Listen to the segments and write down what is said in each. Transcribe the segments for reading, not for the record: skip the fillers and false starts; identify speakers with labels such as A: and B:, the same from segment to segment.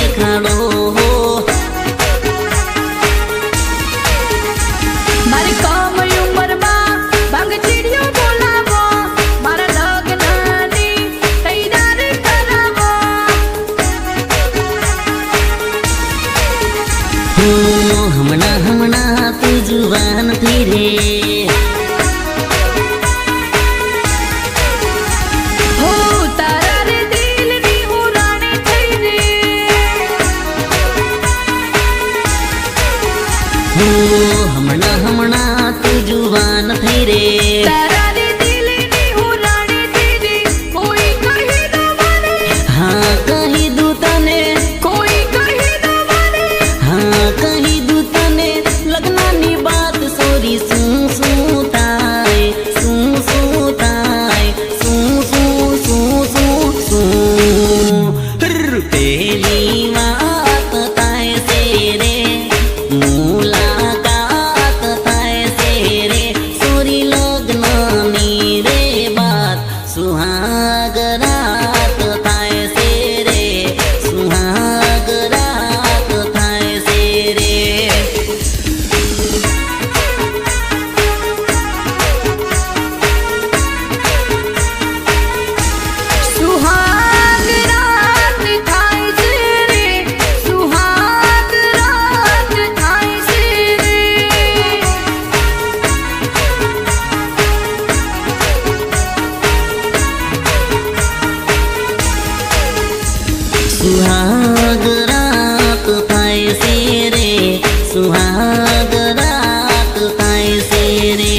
A: દેખાડો
B: મારી કમ ઉંમરમાં ભાંગ ચીડિયો બોલાવો મારા લગ્નની તૈયારી કરાવો
A: હમણાં હમણાં તું જુવાન થઈ રે હમણાં હમણાં તું જુવાન થઈ રે
B: તારાની દિલની હું રાણી દીદી કોઈ કહી દો મને
A: હા કહી દઉં તને
B: કોઈ કહી દો મને
A: હા કહી દઉં તને લગ્નની વાત સોરી શું શું થાય શું શું થાય શું શું શું શું શું પેલી વાત થાય છે રે મુલાકાત થાય છે રે સોરી લગ્નની રે બાત સુહાગ રાત થાય છે રે સુહાગ રાત થાય છે રે
B: સુહાગ રાત થાય છે રે સુહાગ રાત થાય છે રે
A: સુહાગ રાત થાય છે રે સુહાગ રાત થાય છે રે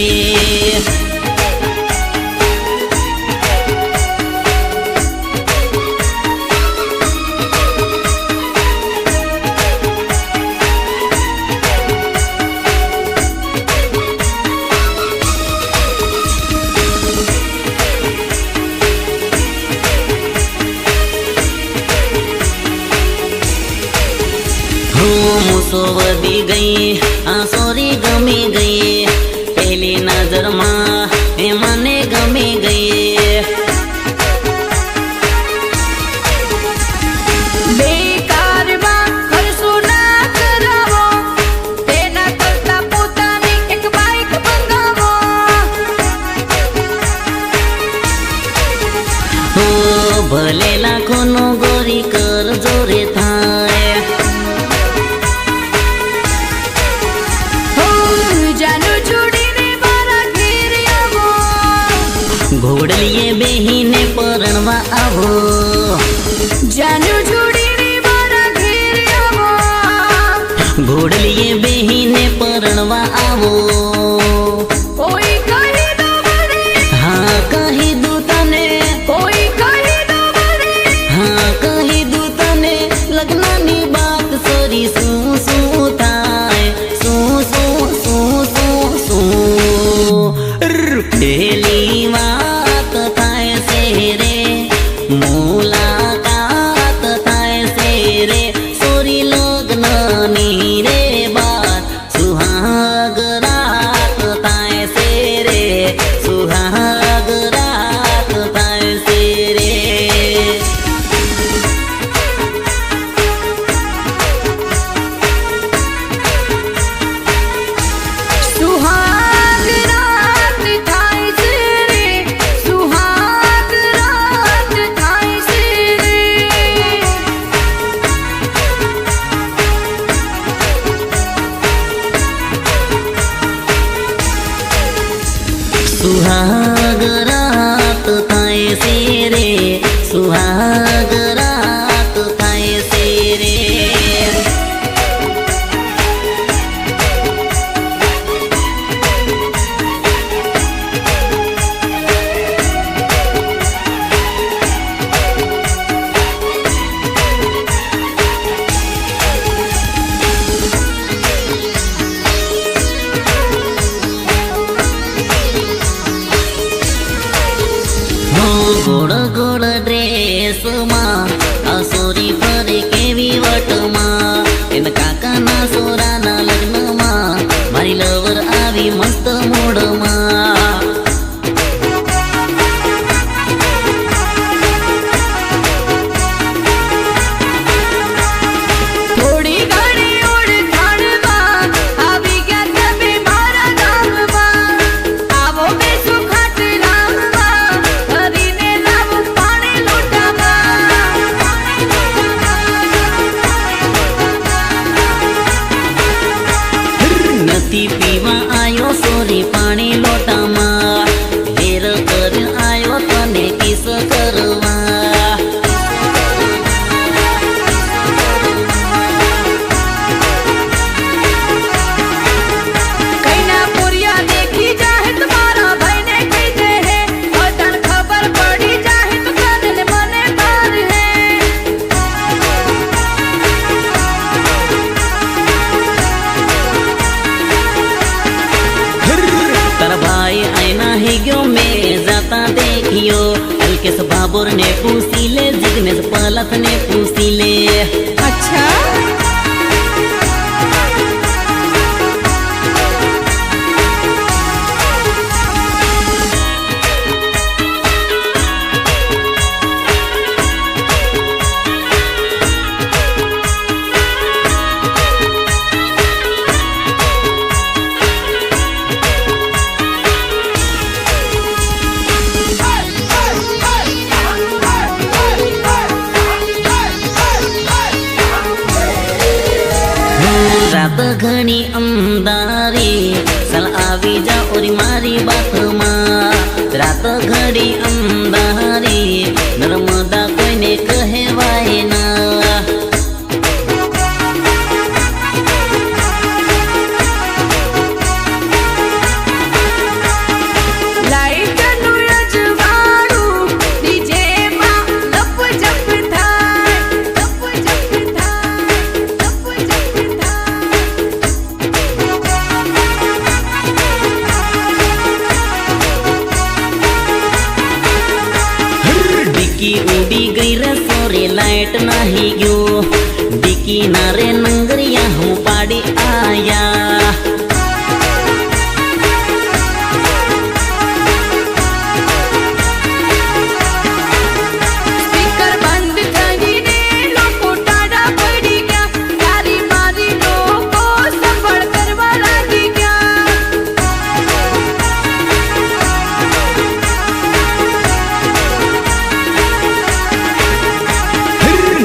A: મૂસો વધી ગઈ આ સોરી ગમી ગઈ પહેલી નજરમાં એ મને ગમી ગઈ
B: બેકારમાં ખર્ચો ના કરાવો તેના કરતા પોતાની એક બાઈક મંગાવો
A: હો ભલે લાખોનો ગોરી કર જોરે થાય
B: જાનું છોડીને મારા ઘેર આવો
A: ઘોડલીએ બેહીને પરણવા આવો
B: જાનું છોડીને મારા ઘેર આવો
A: ઘોડલીએ બેહીને પરણવા આવો
B: કોઈ કહી દો મને
A: હા કહી દઉં તને
B: કોઈ કહી દો મને
A: હા કહી દઉં તને લગ્નની બાત સોરી શું શું થાય શું શું શું શું શું પેલી વાત થાય છે રે મુલાકાત થાય છે રે સોરી લગ્નની રે બાત સુહાગ રાત થાય છે રે સુહાગ રાત થાય છે રે
B: સુહાગ રાત થાય છે રે સુહાગ રાત થાય છે રે
A: સુહાગ રાત થાય છે રે સુહાગ રાત થાય છે રે નથી પીવા આયો સોરી પાણી લોટામાં હેર કર આયો તને કિસ કરવા
B: કઈના પુરિયા દેખી જાહે તમારા ભાઈને કહી દે હે તને ખબર પડી જાહે તો તને મને માર હે
A: तारा भाई आईना ही गयो मैं जाता देखियो हल्के से बाबुर ने पूछी ले जिग्नेश पलक ने पूछी ले
B: अच्छा
A: रात घनी अंधारी सल आवी जा और मारी बात मां रात घड़ी अंधारी नर्मदा कोई ने कहवाय ना
B: લાઈટ નું રજવાડું ડીજે માં લપ જપ થાય લપ જપ થાય લપ જપ થાય
A: डिक्की उड़ी गई रे सोरे लाइट नाही गयो डिक्की ना रे नंगरिया हूँ पाड़ी आया
B: સ્પીકર બંધ થઈને લોકો ટાઢા પડી ગયા તારી મારી લોકો સંભળ કરવા લાગી ગયા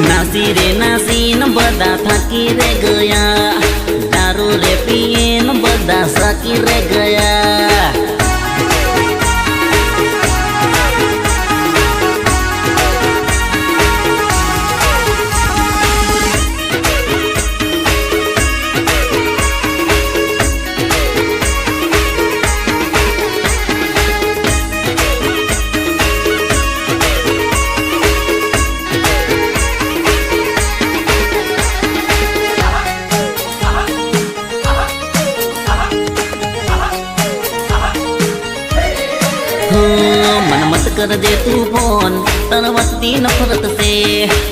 A: नासी रे नासी न बदा थाकी रे गया दारू रे पिए न बदा साकी रे गया मन मत कर दे तू फोन तरवती नफरत से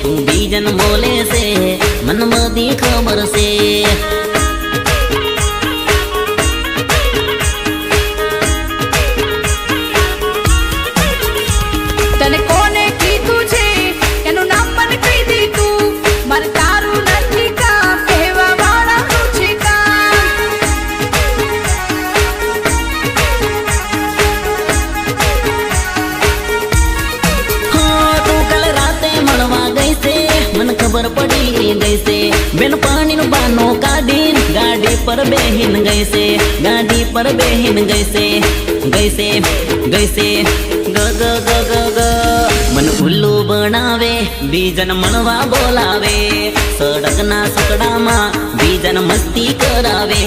A: तू बीजन बोले से मन मदी खबर से
B: તને કોને કીધું છે એનું નામ મને કહી દીધું મારે તારું નથી કામ કહેવા વાળાનું છે કામ
A: हाँ तू कल राते मलवा गई से मन खबर पड़ी गई से बिन पानी नु बानो काढीन गाड़ी पर बेहिन गई से गाड़ी पर बेहिन गई से गई से गई से ग ग ग ग ग मन उल्लू बनावे बीजन मनवा बोलावे सड़क ना सकड़ा मा बीजन मस्ती करावे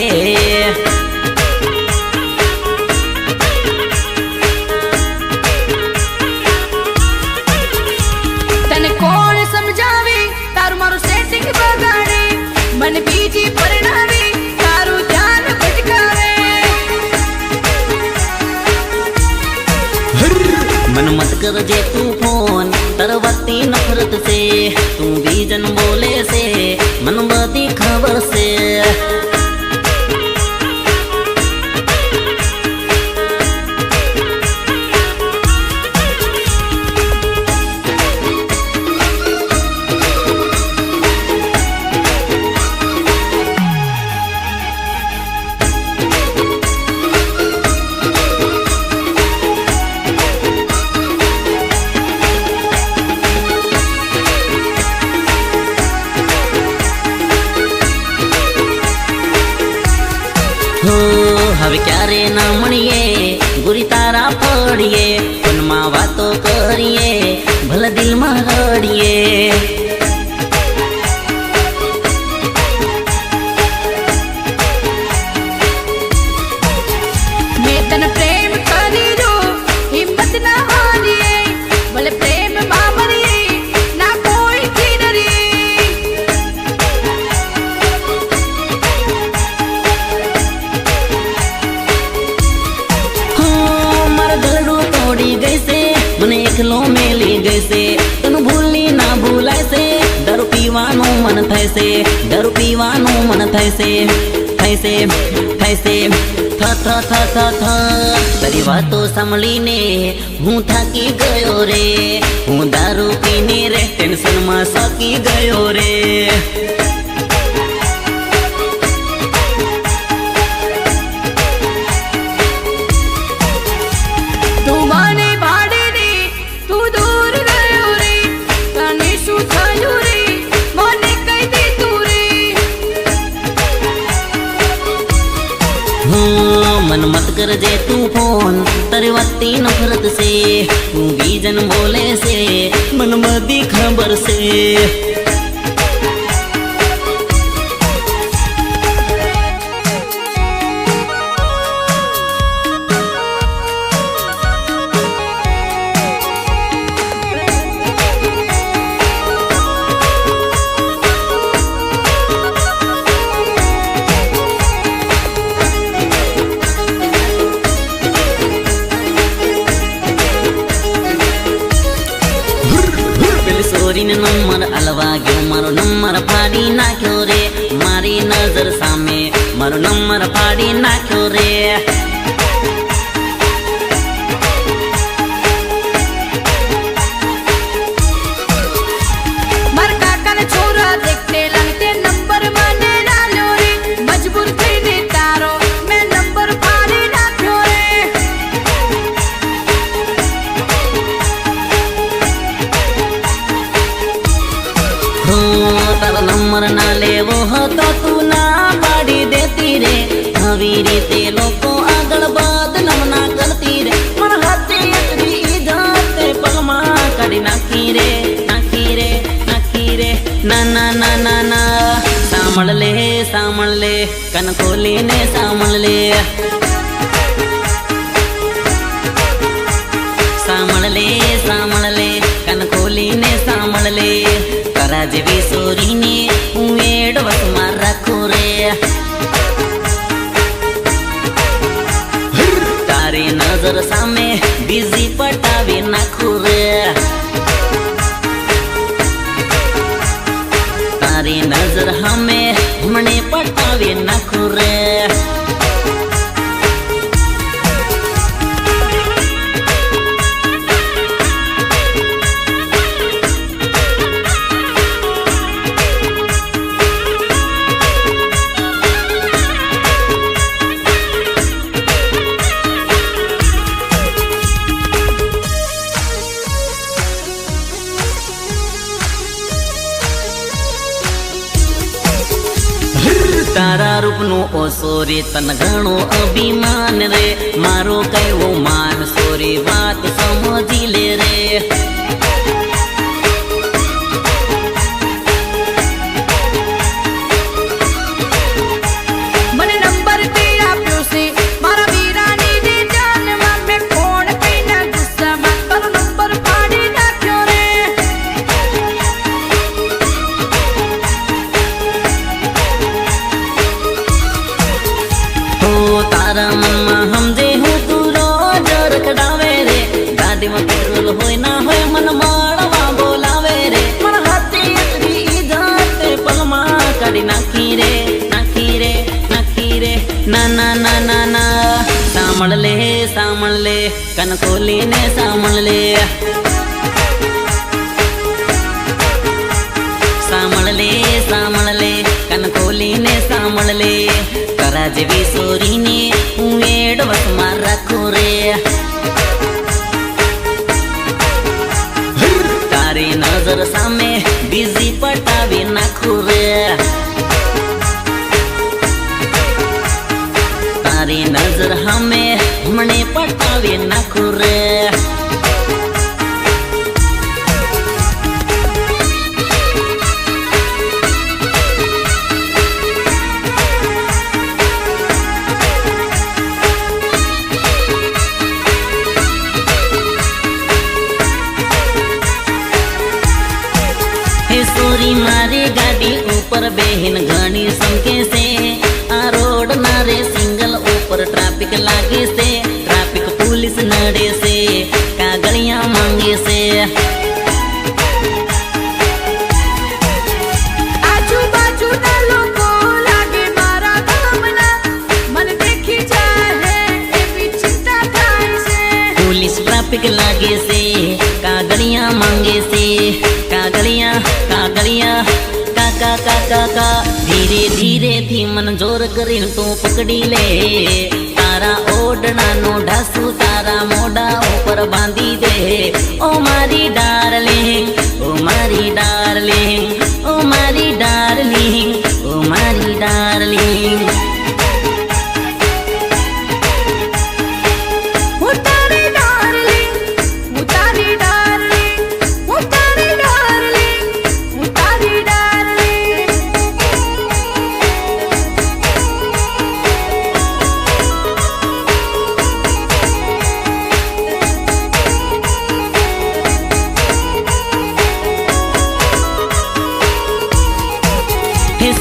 B: તને કોણ સમજાવે તારું મારું સેટિંગ બગાડે મને બીજી પરણાવે તારું ધ્યાન ભટકાવે
A: मन मत कर जे तू फोन तरवती नफरत से तू बीजन बोले से मन बदी खबर से હવે ક્યારે ના મળીએ ગુરી તારા પડીએ ફોનમાં વાતો કરીએ ભલે દિલમાં રડીએ
B: મેં તને પ્રેમ કરી દો હિંમત ના હારીએ ભલે પ્રેમ માં મરીએ ના કોઈ થી ડરીએ
A: મારા ગળું તોડી ગઈ છે મને એકલો મેલી ગઈ છે તને ભૂલી ના ભૂલાય છે દારૂ પીવાનું મન થાય છે દારૂ પીવાનું મન થાય છે થાય છે થાય છે તારી વાતો સાંભળીને હું થાકી ગયો રે હું દારૂ પીને રે ટેન્શનમાં સકી ગયો રે
B: તું મને ભાડે રે તું દૂર ગયો રે તને શું થયું રે મને કહી દે તું રે
A: મન મત કરજે તું ફોન તારી વાતની નફરત છે તું બીજન બોલે છે મન બધી ખબર છે સોરીને નંબર અલવા ગયો મારો નંબર ફાડી નાખ્યો રે મારી નજર સામે મારો નંબર ફાડી નાખ્યો રે
B: મારા કાકાને છોરા દેખતે લાગતે નંબર મને ડાલ્યો રે મજબૂર થઈને તારો મેં નંબર ફાડી નાખ્યો રે
A: તારો નંબર ના લેવો હતો તું ના પાડી દેતી રે આવી રીતે લોકો આગળ બદનામ ના કરતી રે મારા હાથે એટલી ઈજ્જત પગમાં કાઢી નાખી રે નાખી રે નાખી રે ના ના ના ના ના સાંભળ લે કન ખોલીને સાંભળ લે સાંભળ લે કન ખોલીને સાંભળ લે તારા જેવી સોરીને હું એડવસમાં રાખું રે તારી નજર સામે બીજી પટાવી નાખું રે તારી નજર સામે હમણે પટાવી નાખું રે તારા રૂપનો ઓસો રે તન ઘણો અભિમાન રે મારો કયો માન સોરી વાત સમજી લે રે
B: મને નંબર તે આપ્યો છે મારા વીરાની દે જાનમાં મેં ફોન કઈના ગુસ્સામાં તારો નંબર ફાડી નાખ્યો રે
A: તારા મનમાં સમજે હું તું રોજ રખડાવે રે ગાડીમાં પેટ્રોલ હોય ના હોય મન મળવા બોલાવે રે મારા હાથે એટલી ઈજ્જત પગમાં કાઢી નાખી રે નાખી રે નાખી રે ના ના ના ના ના સાંભળ લે કન ખોલીને સાંભળ લે સાંભળ લે કન ખોલીને સાંભળ લે તારા જેવી સોરીને હું એડવસમાં રાખું રે તારી નજર સામે બીજી પટાવી નાખું રે તારી નજર નજર હામે હમણે પટાવી નાખું રે. સોરી મારી ગાડી ઉપર બેહીન ઘણી સંકે છે. આ રોડ ના રે સિંગલ ઉપર ટ્રાફિક લાગે છે. ટ્રાફિક પોલીસ નડે છે, કાગળિયા માંગે છે.
B: આજુબાજુના લોકો લાગે મારા ગામના, મને દેખી જાય એવી ચિંતા થાય છે.
A: પોલીસ ટ્રાફિક લાગે છે, કાગળિયા માંગે છે. કાગળિયા કાગળિયા કાકા કાકા કા. ધીરે ધીરે થી મન જોર કરીને તું પકડી લે. તારા ઓઢણાનો ઢાસુ તારા મોઢા ઉપર બાંધી દે. ઓ મારી ડાર્લિંગ, ઓ મારી ડાર્લિંગ, ઓ મારી ડાર્લિંગ, ઓ મારી ડાર્લિંગ.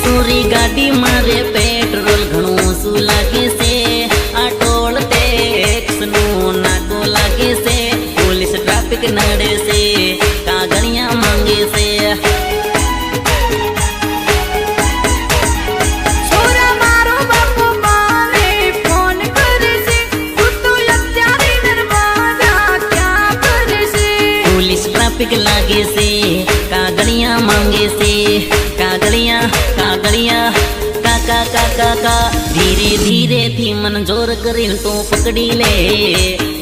A: સોરી ગાડી મારે પેટ્રોલ ઘણું શું લાગે છે. આ ટોલ ટેક્સ નું નાકો લાગે છે. પોલીસ ટ્રાફિક નડે છે, કાગળિયા માંગે છે.
B: છોરા મારો બાપુ મારે ફોન કરે છે, તું તો અત્યારે દરવાજા ક્યાં કરે છે.
A: પોલીસ ટ્રાફિક લાગે છે, કાગળિયા માંગે છે. કાગળિયા કાગળિયા કાકા કાકા કા. ધીરે ધીરે થી મન જોર કરીને તું પકડી લે.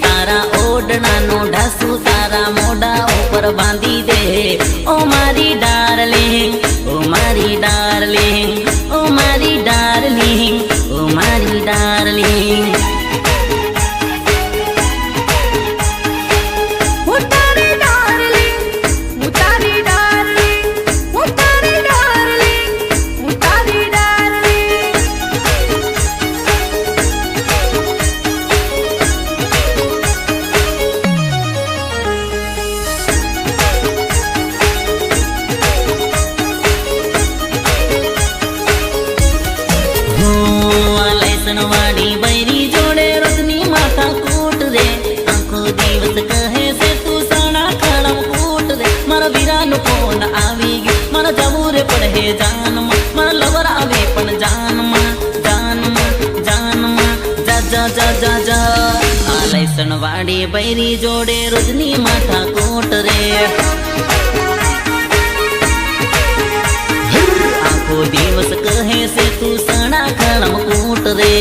A: તારા ઓઢણાનો ઢાસુ તારા મોઢા ઉપર બાંધી દે. ઓ મારી ડાર્લિંગ, ઓ મારી ડાર્લિંગ, ઓ મારી ડાર્લિંગ, ઓ મારી ડાર્લિંગ. વાડી બૈરી જોડે રોજની માથા કૂટ રે. આખો દિવસ કહે છે તું સણા ખડમ કૂટ રે. મારા વીરાનો ફોન આવી ગયો, મારા જવું રે પડે જાનમાં. મારા લવર આવે પણ જાનમાં, જાનમાં, જાનમાં. જા જા જા જા જા. આ લૈસણ વાડી બૈરી જોડે રોજની માથા કૂટ રે. આખો દિવસ કહે છે તું સણા ખડમ કૂટ રે.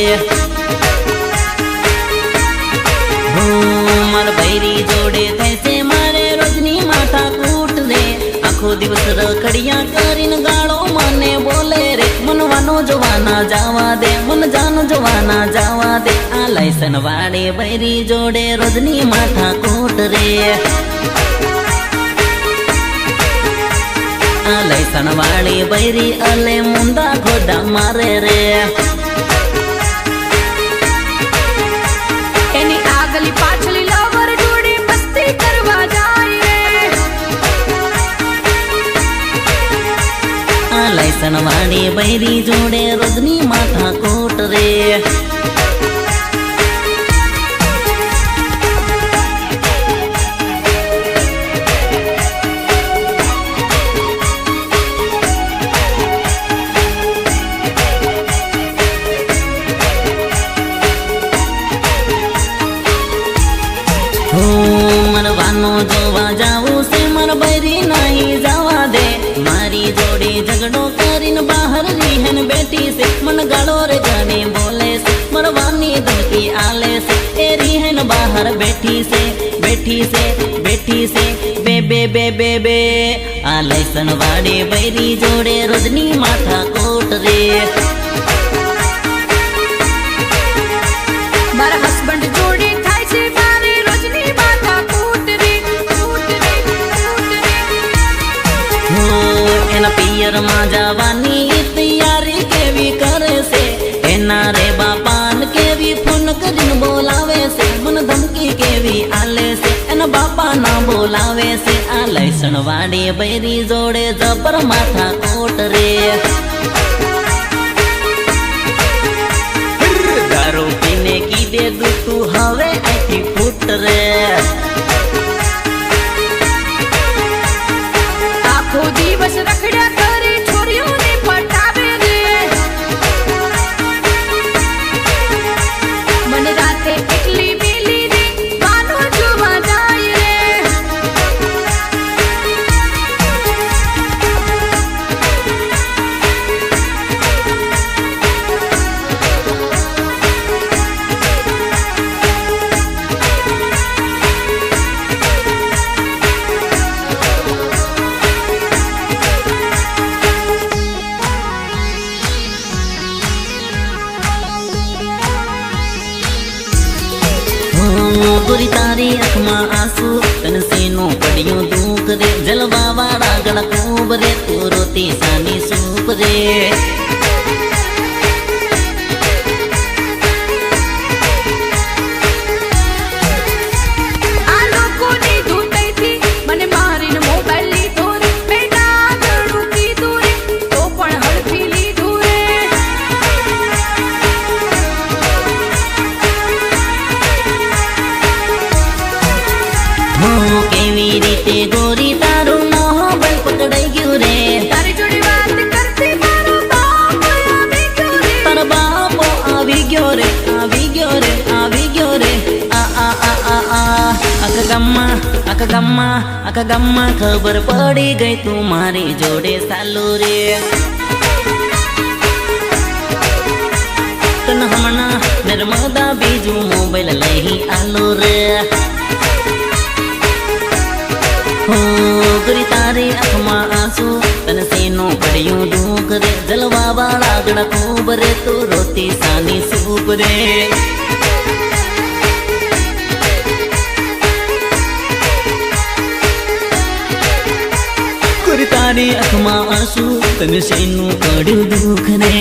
A: મારા બૈરી જોડે થાય છે મારે રોજની માથા કૂટ રે. આખો દિવસ રખડિયા કરીને ગાળો મને બોલે રે. મનવાનો જોવાના જાવા દે, મન જાન જોવાના જાવા દે. આ લાયસન વાળે બૈરી જોડે રોજની માથા કૂટ રે. આ લાયસન વાળી બૈરી અલે મુંડા ખોદા મારે રે.
B: એની આગલી પાછલી લવર જોડે મસ્તી કરવા જાય રે.
A: આ લાયસન વાળી બૈરી જોડે રોજની માથા કૂટ રે. મરવાનો જોવા જાવું છે, મારા બૈરી નહીં જવા દે. મારી જોડે ઝઘડો કરીને બહાર રીહન બેઠી છે. મન ગાળો રે જાણે બોલે છે, મરવાની ધમકી આલે છે. એ રીહન બહાર બેઠી છે, બેઠી છે, બેઠી છે. બે બે બે બે બે. આ લાયસન વાળે બૈરી જોડે રોજની માથા કોટ રે. બોલાવે છે આ લસણ વાડી બૈરી જોડે જબર માથા કોટ રે દારૂ પીને કીધે તું હવે અહીંથી ફૂટ રે
B: આખો દિવસ રખડ્યા કરે છોરીઓને પટાવે રે મને રાતે એકલી મેલી રે બાનો જોવા જાય રે
A: ગોરી તારી આંખમાં આંસુ તન સીનું પડ્યું દુઃખ રે જલવા વાળા ગળ ખૂબ રે તું રોતી સાની સૂપ રે
B: આ લોકોની ધૂંટઈથી મને મારીને મોબાઈલ લીધો રે મેં ના ગણું કીધું રે તો પણ હડફી લીધું રે
A: કેવી રીતે ગોરી તારું મોબાઈલ પકડાઈ ગયું રે
B: તારી જોડે વાત કરતી મારો બાપ આવી ગયો રે
A: તારા બાપો આવી ગયો રે આવી ગયો રે આવી ગયો રે આખા ગામમાં ખબર પડી ગઈ તું મારી જોડે સાલું રે તન હમણાં નર્મદા બીજું મોબાઈલ લઈ આલો રે હો ગરી તારી આંખમાં આંસુ તન સીનું પડ્યું દુઃખ રે જલવા વાળા ગળ ખૂબ રે તું રોતી સાની સૂપ રે ગરી તારી આંખમાં આંસુ તન સીનું પડ્યું દુઃખ રે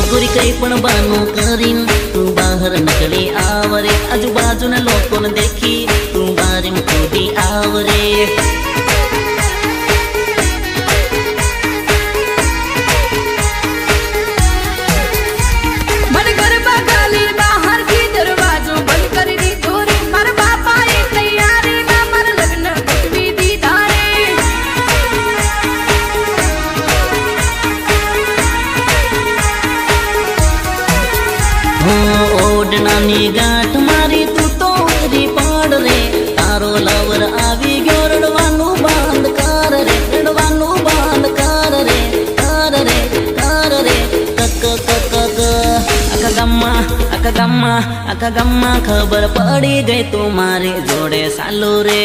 A: ગોરી કઈ પણ બાનું કરીને તું બહાર નીકળી આવરે આજુબાજુના લોકોને દેખી તું બારી કૂદી આવરે
B: મને ગરબા ગાલી બહારથી દરવાજો બંધ કરી દીધો રે મારા બાપાએ તૈયારીના મારા લગ્ન ગોઠવી દીધા રે
A: ઓડનાની ગાંઠ મારી તું તો ઉતરી પડ રે તારો લવર આવી ગયો રડવાનું બંધ કર રે રડવાનું બંધ કર રે કર રે કર રે કક કક કક આખા ગામમાં ખબર પડી ગઈ તું મારી જોડે સાલું રે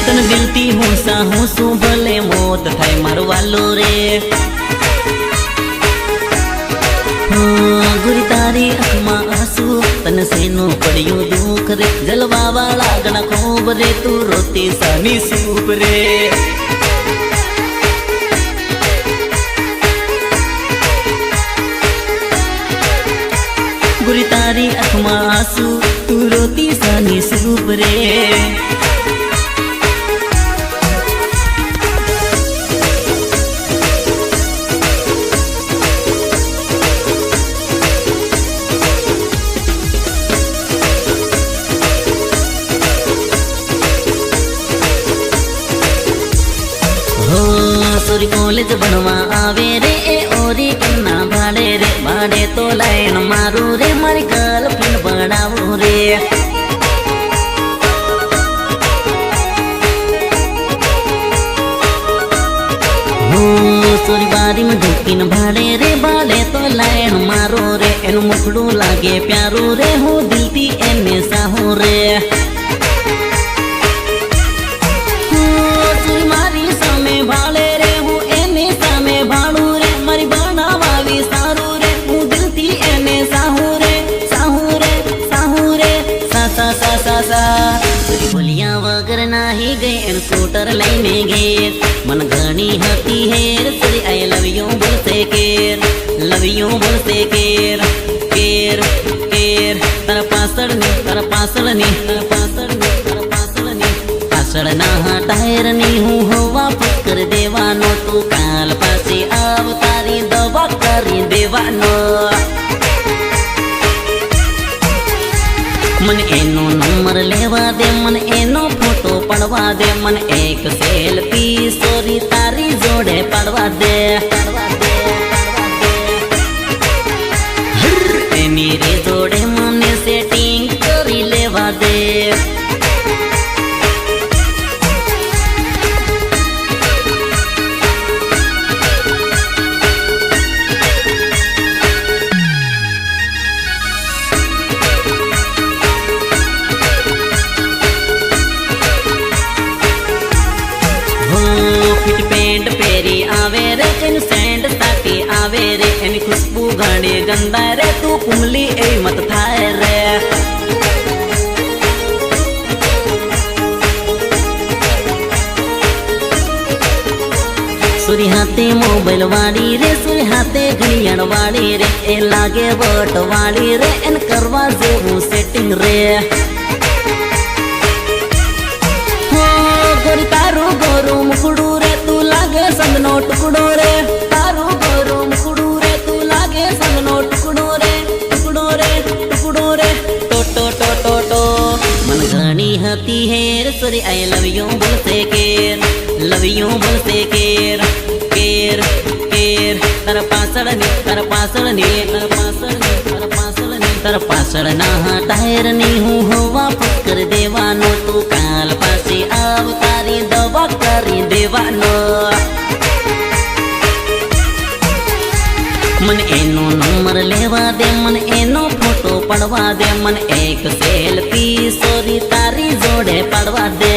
A: તન દિલથી હું શું ભલે મોત થાય મારું વાલું રે ગોરી તારી આંખમાં આંસુ તન સીનું પડ્યું દુઃખ રે જલવા વાળા ગળ ખૂબ રે તું રોતી સાની સૂપ રે ગોરી તારી આંખમાં આંસુ તું રોતી સાની સૂપ રે સોરી કોલેજ ભણવા આવે રે એ ઓરી કન્ના ભાડે તો લાઈન મારું રે મારી ગર્લફ્રેન્ડ ભણાવું રે સોરી બારીમાં ઢૂકીને ભાડે તો લાઈન મારો રે એનું મુખડું લાગે પ્યારું રે હું દિલથી એને સાહું રે લવ યુ બોલશે કેર કેર કેર તારા પાછળની તારા પાછળની તારા પાછળની તારા પાછળની પાછળના ટાયરની હું હવા ફૂટ કરી દેવાનો તું કાલ પાછી આવ તારી દવા કરી દેવાનો મને એનો નંબર લેવા દે મને એનો ફોટો પડવા દે મને એક સેલ્ફી સોરી તારી જોડે પાડવા દે એની રે જોડે મને સેટિંગ કરી લેવા દે ફિટ પેન્ટ પહેરી આવે રે એનું સેન્ટ સાટી આવે રે એની ખુશ્બુ ઘણી ગંધાય રે તું કુમલી એ મત થાય રે સુરી હાથે મોબાઈલ વાળી રે સુરી હાથે ઘડિયાળ વાળી રે એ લાગે વટ વાળી રે એને કરવા જેવું સેટિંગ રે ગોરી તારું ગોરું મુકડું રે તું લાગે સંગનો ટુકડો રે તારું ગોરું મુકડું રે તું લાગે સંગનો ટુકડો રે ટુકડો રે ટુકડો રે ટો ટો ટો ટો ટો મન ઘણી હતી hair sorry I love you બોલશે કેર લવ યુ બોલશે કેર કેર કેર તારા પાછળની તારા પાછળની તારા પાછળની તારા પાછળની તારા પાછળના ટાયરની હું હવા ફૂટ કરી દેવાનો તું કાલ પાછી આવ તારી દવા કરી દેવાનો મને એનો નંબર લેવા દે મને એનો ફોટો પડવા દે મને એક સેલ્ફી સોરી તારી જોડે પાડવા દે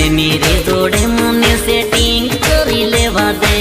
A: એની રે જોડે મને સેટિંગ કરી લેવા દે